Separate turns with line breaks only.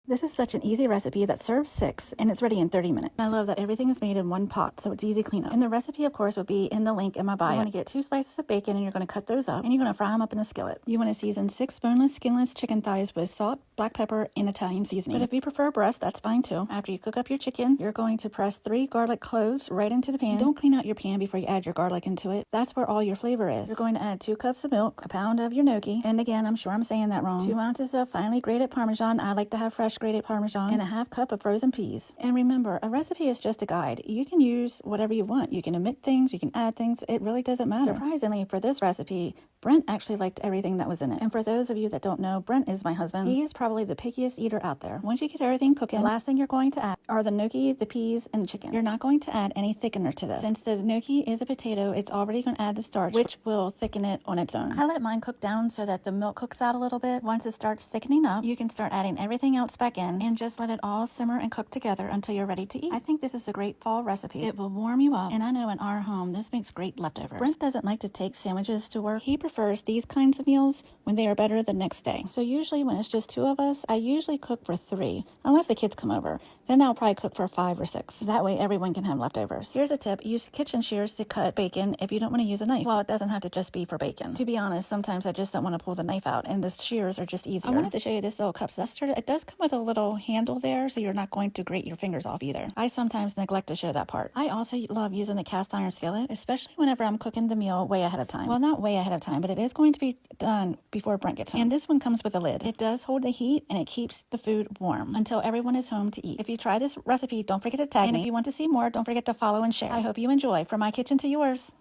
This is such an easy recipe that serves 6 and it's ready in 30 minutes. I love that everything is made in one pot, so it's easy cleanup. And the recipe, of course, will be in the link in my bio. You want to get 2 slices of bacon and you're going to cut those up and you're going to fry them up in a skillet. You want to season 6 boneless, skinless chicken thighs with salt, black pepper, and Italian seasoning. But if you prefer breast, that's fine too. After you cook up your chicken, you're going to press 3 garlic cloves right into the pan. Don't clean out your pan before you add your garlic into it. That's where all your flavor is. You're going to add 2 cups of milk, a pound of your gnocchi, and again, I'm sure I'm saying that wrong, 2 ounces of finely grated Parmesan. I like to have fresh grated Parmesan, and a half cup of frozen peas. And remember, a recipe is just a guide. You can use whatever you want. You can omit things, you can add things. It really doesn't matter. Surprisingly, for this recipe, Brent actually liked everything that was in it. And for those of you that don't know, Brent is my husband. He is probably the pickiest eater out there. Once you get everything cooking, the last thing you're going to add are the gnocchi, the peas, and the chicken. You're not going to add any thickener to this. Since the gnocchi is a potato, it's already going to add the starch, which will thicken it on its own. I let mine cook down so that the milk cooks out a little bit. Once it starts thickening up, you can start adding everything else back in and just let it all simmer and cook together until you're ready to eat. I think this is a great fall recipe. It will warm you up, and I know in our home, this makes great leftovers. Brent doesn't like to take sandwiches to work. He prefers these kinds of meals when they are better the next day. So usually when it's just 2 of us, I usually cook for 3, unless the kids come over. Then I'll probably cook for 5 or 6. That way everyone can have leftovers. Here's a tip. Use kitchen shears to cut bacon if you don't want to use a knife. Well, it doesn't have to just be for bacon. To be honest, sometimes I just don't want to pull the knife out, and the shears are just easier. I wanted to show you this little cup zester. It does come with a little handle there, so you're not going to grate your fingers off either. I sometimes neglect to show that part. I also love using the cast iron skillet, especially whenever I'm cooking the meal way ahead of time. Well, not way ahead of time, but it is going to be done before Brent gets home. And this one comes with a lid. It does hold the heat and it keeps the food warm until everyone is home to eat. If you try this recipe, don't forget to tag me. And if you want to see more, don't forget to follow and share. I hope you enjoy. From my kitchen to yours.